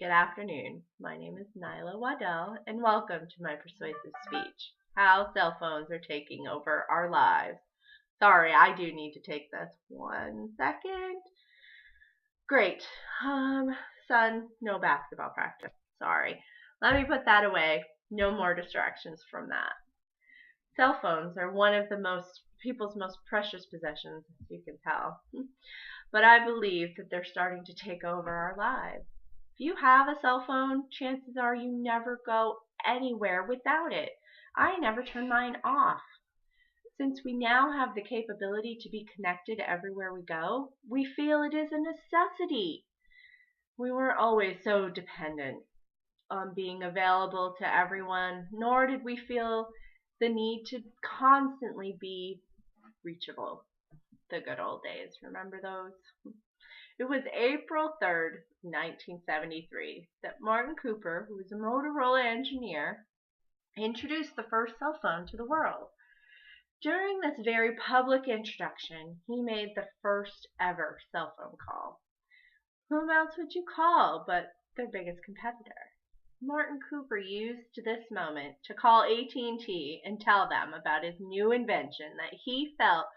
Good afternoon. My name is Nyla Waddell, and welcome to my persuasive speech, How Cell Phones Are Taking Over Our Lives. Sorry, I do need to take this 1 second. Great. Son, no basketball practice. Sorry. Let me put that away. No more distractions from that. Cell phones are one of people's most precious possessions, as you can tell. But I believe that they're starting to take over our lives. If you have a cell phone, chances are you never go anywhere without it. I never turn mine off. Since we now have the capability to be connected everywhere we go, we feel it is a necessity. We weren't always so dependent on being available to everyone, nor did we feel the need to constantly be reachable. The good old days, remember those? It was April 3rd, 1973, that Martin Cooper, who was a Motorola engineer, introduced the first cell phone to the world. During this very public introduction, he made the first ever cell phone call. Whom else would you call but their biggest competitor? Martin Cooper used this moment to call AT&T and tell them about his new invention that he felt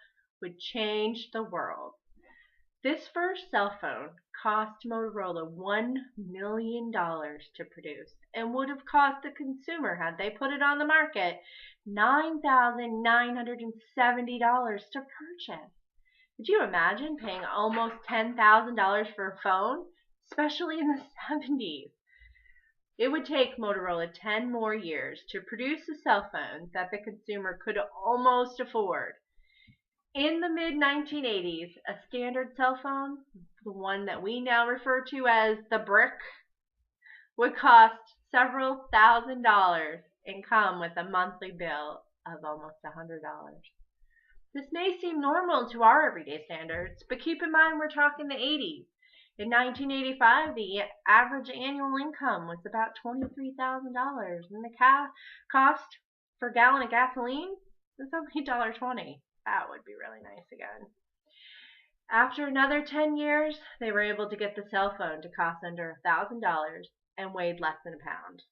would change the world. This first cell phone cost Motorola $1 million to produce and would have cost the consumer, had they put it on the market, $9,970 to purchase. Could you imagine paying almost $10,000 for a phone, especially in the 70s? It would take Motorola 10 more years to produce a cell phone that the consumer could almost afford. In the mid-1980s, a standard cell phone, the one that we now refer to as the brick, would cost several $1,000s and come with a monthly bill of almost $100. This may seem normal to our everyday standards, but keep in mind we're talking the 80s. In 1985, the average annual income was about $23,000, and the cost for a gallon of gasoline was only $1.20. That would be really nice again. After another 10 years, they were able to get the cell phone to cost under $1,000 and weighed less than a pound.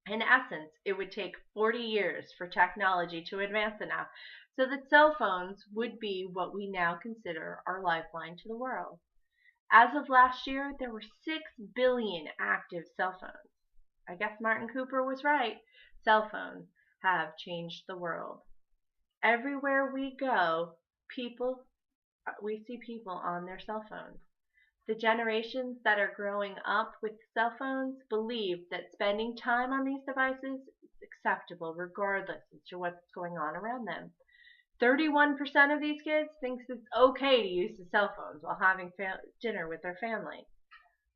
In essence, it would take 40 years for technology to advance enough so that cell phones would be what we now consider our lifeline to the world. As of last year, there were 6 billion active cell phones. I guess Martin Cooper was right. Cell phones have changed the world. Everywhere we go, we see people on their cell phones. The generations that are growing up with cell phones believe that spending time on these devices is acceptable regardless as to what's going on around them. 31% of these kids thinks it's okay to use the cell phones while having dinner with their family.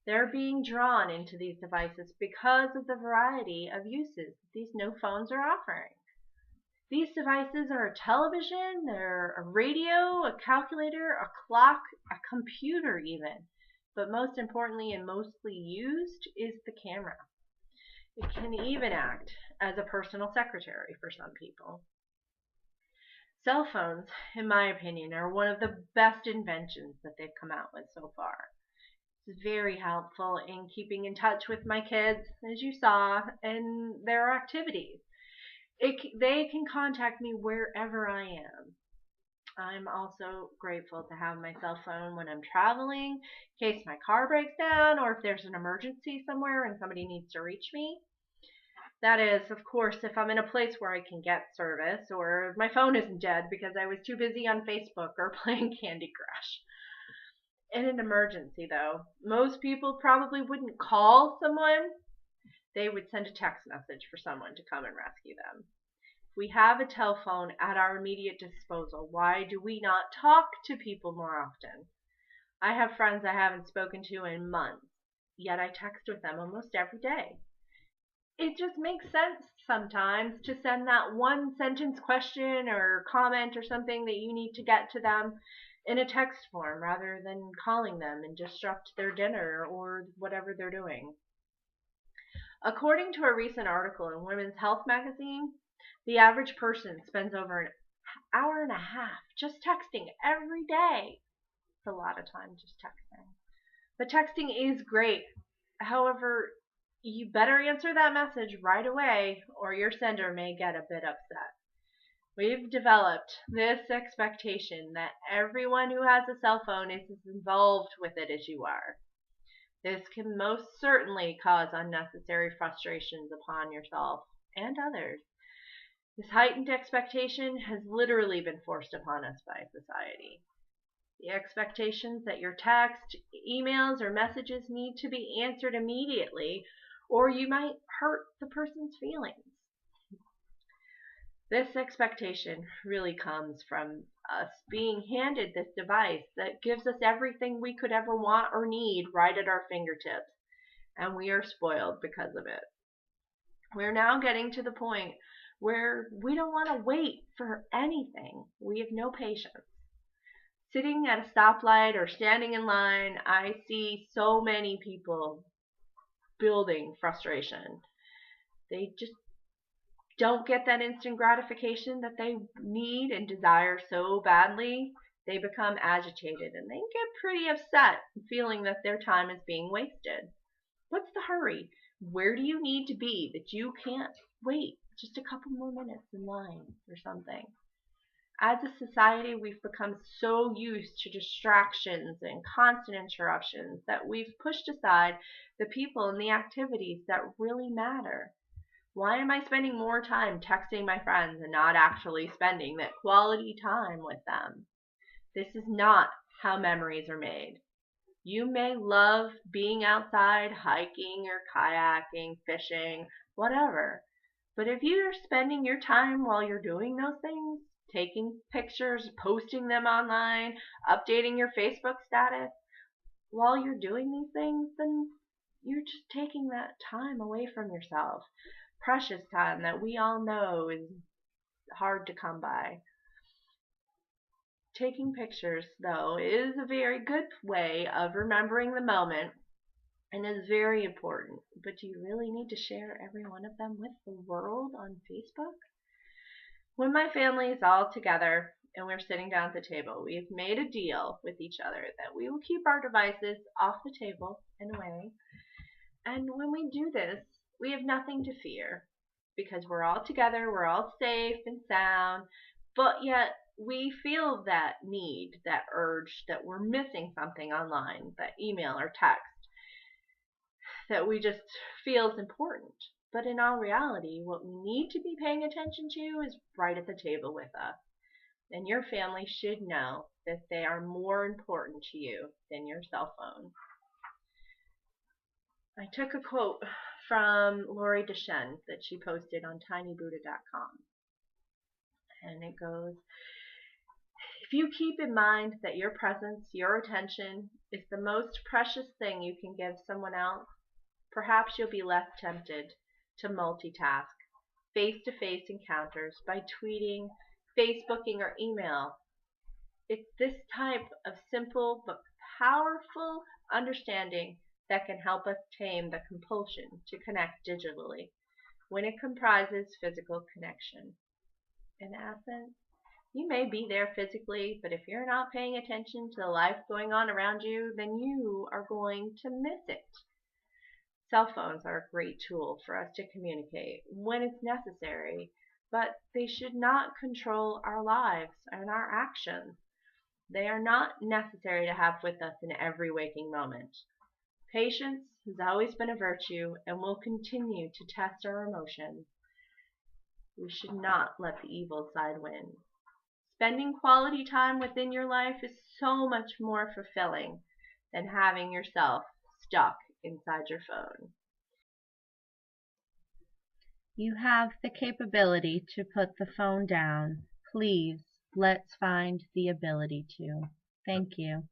They're being drawn into these devices because of the variety of uses these new phones are offering. These devices are a television, they're a radio, a calculator, a clock, a computer even. But most importantly and mostly used is the camera. It can even act as a personal secretary for some people. Cell phones, in my opinion, are one of the best inventions that they've come out with so far. It's very helpful in keeping in touch with my kids, as you saw, and their activities. They can contact me wherever I am. I'm also grateful to have my cell phone when I'm traveling, in case my car breaks down or if there's an emergency somewhere and somebody needs to reach me. That is, of course, if I'm in a place where I can get service or if my phone isn't dead because I was too busy on Facebook or playing Candy Crush. In an emergency, though, most people probably wouldn't call someone. They would send a text message for someone to come and rescue them. If we have a telephone at our immediate disposal, why do we not talk to people more often? I have friends I haven't spoken to in months, yet I text with them almost every day. It just makes sense sometimes to send that one sentence question or comment or something that you need to get to them in a text form rather than calling them and disrupt their dinner or whatever they're doing. According to a recent article in Women's Health magazine, the average person spends over an hour and a half just texting every day. It's a lot of time just texting. But texting is great. However, you better answer that message right away or your sender may get a bit upset. We've developed this expectation that everyone who has a cell phone is as involved with it as you are. This can most certainly cause unnecessary frustrations upon yourself and others. This heightened expectation has literally been forced upon us by society. The expectations that your text, emails, or messages need to be answered immediately, or you might hurt the person's feelings. This expectation really comes from us being handed this device that gives us everything we could ever want or need right at our fingertips, and we are spoiled because of it. We're now getting to the point where we don't want to wait for anything. We have no patience. Sitting at a stoplight or standing in line, I see so many people building frustration. They just don't get that instant gratification that they need and desire so badly. They become agitated and they get pretty upset, feeling that their time is being wasted. What's the hurry? Where do you need to be that you can't wait just a couple more minutes in line or something? As a society, we've become so used to distractions and constant interruptions that we've pushed aside the people and the activities that really matter. Why am I spending more time texting my friends and not actually spending that quality time with them? This is not how memories are made. You may love being outside, hiking or kayaking, fishing, whatever. But if you're spending your time while you're doing those things, taking pictures, posting them online, updating your Facebook status, while you're doing these things, then you're just taking that time away from yourself. Precious time that we all know is hard to come by. Taking pictures, though, is a very good way of remembering the moment and is very important. But do you really need to share every one of them with the world on Facebook? When my family is all together and we're sitting down at the table, we've made a deal with each other that we will keep our devices off the table and away. And when we do this, we have nothing to fear because we're all together, we're all safe and sound, but yet we feel that need, that urge that we're missing something online, that email or text that we just feel is important. But in all reality, what we need to be paying attention to is right at the table with us. And your family should know that they are more important to you than your cell phone. I took a quote from Lori Deschênes that she posted on tinybuddha.com. And it goes, if you keep in mind that your presence, your attention, is the most precious thing you can give someone else, perhaps you'll be less tempted to multitask face-to-face encounters by tweeting, Facebooking, or email. It's this type of simple but powerful understanding that can help us tame the compulsion to connect digitally when it comprises physical connection. In essence, you may be there physically, but if you're not paying attention to the life going on around you, then you are going to miss it. Cell phones are a great tool for us to communicate when it's necessary, but they should not control our lives and our actions. They are not necessary to have with us in every waking moment. Patience has always been a virtue and will continue to test our emotions. We should not let the evil side win. Spending quality time within your life is so much more fulfilling than having yourself stuck inside your phone. You have the capability to put the phone down. Please, let's find the ability to. Thank you.